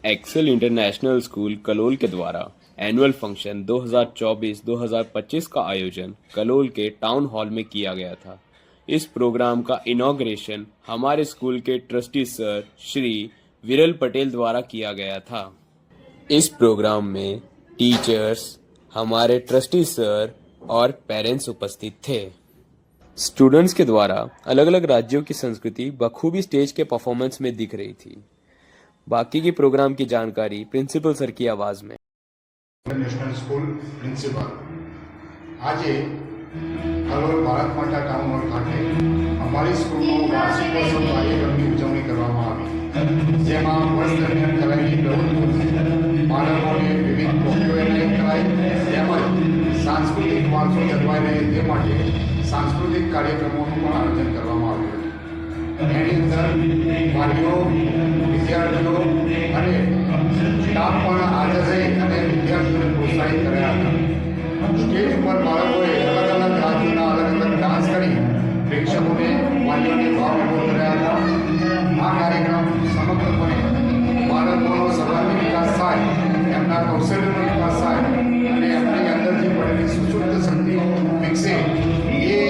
Excel international school Kalol के द्वारा annual function 2024-2025 का आयोजन कलोल के टाउन हॉल में किया गया था। इस प्रोग्राम का इनॉग्रेशन हमारे स्कूल के ट्रस्टी सर श्री विरल पटेल द्वारा किया गया था। इस प्रोग्राम में टीचर्स, हमारे ट्रस्टी सर और पेरेंट्स उपस्थित थे। स्टूडेंट्स के द्वारा अलग अलग राज्यों की संस्कृति बखूबी स्टेज के परफॉर्मेंस में दिख रही थी। बाकी के प्रोग्राम की जानकारी प्रिंसिपल सर की आवाज में। इंटरनेशनल स्कूल प्रिंसिपल આજે કલોલ ભારત માતા ટાઉન હોલ ખાતે અમારી સ્કૂલનો વાર્ષિકોત્સવ કાર્યક્રમની ઉજવણી કરવામાં આવી, જેમાં વર્ષ દરમિયાન કરાયેલી પ્રવૃત્તિઓ બાળકોને વિવિધ ટ્રોફીઓ એનાયત કરાઈ તેમજ સાંસ્કૃતિક વારસો જળવાઈ રહે તે માટે સાંસ્કૃતિક કાર્યક્રમોનું પણ આયોજન કરવામાં આવ્યું. એની અંદર વાલીઓ, વિદ્યાર્થીઓ અને સ્ટાફ પણ હાજર રહી અને વિદ્યાર્થીઓને પ્રોત્સાહિત કર્યા હતા. સ્ટેજ ઉપર બાળકોએ અલગ અલગ રાજ્યોના અલગ અલગ ડાન્સ કરી પ્રેક્ષકોને, વાલીઓને ભાવ ઉભો કર્યા હતા. આ કાર્યક્રમ સમગ્રપણે બાળકોનો સર્વાંગી વિકાસ થાય, એમના કૌશલ્યનો વિકાસ થાય અને એમની અંદર જે પડેલી સુષુપ્ત શક્તિઓ વિકસે એ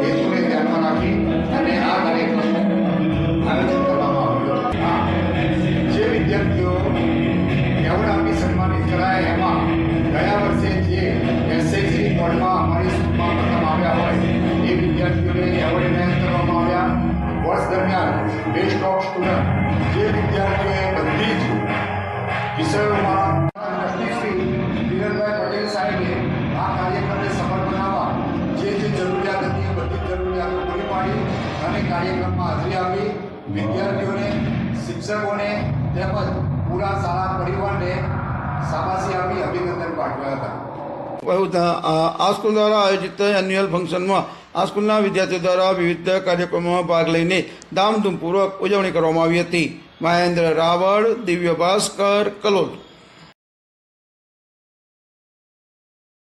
હેતુને ધ્યાનમાં રાખી અને આ કાર્યક્રમનું આયોજન કરવામાં આવ્યું. જે વિદ્યાર્થીઓ એવોર્ડ આપી સન્માનિત કરાયા એમાં ગયા વર્ષે જે એસએસસી બોર્ડમાં અમારી સ્કૂલમાં પ્રથમ આવ્યા હોય એ વિદ્યાર્થીઓને એવોર્ડ એનાયત કરવામાં આવ્યા. વર્ષ દરમિયાન બેસ્ટ ઓફ સ્ટુડન્ટ જે વિદ્યાર્થીઓએ બધી જ વિષયોમાં શ્રી વિરલભાઈ પટેલ સાહેબે આ કાર્યક્રમને સફળ બનાવવા જે જરૂરિયાત હતી એ બધી જ જરૂરિયાતો પૂરી પાડી અને કાર્યક્રમમાં હાજરી આપી વિદ્યાર્થીઓને, શિક્ષકોને તેમજ પૂરા શાળા પરિવારને શાબાશી આપી અભિનંદન પાઠવ્યા હતા. આ સ્કૂલ દ્વારા આયોજિત એન્યુઅલ ફંક્શનમાં આ સ્કૂલના વિદ્યાર્થીઓ દ્વારા વિવિધ કાર્યક્રમોમાં ભાગ લઈને ધામધૂમપૂર્વક ઉજવણી કરવામાં આવી હતી. મહેન્દ્ર રાવળ, દિવ્ય ભાસ્કર, કલોલ.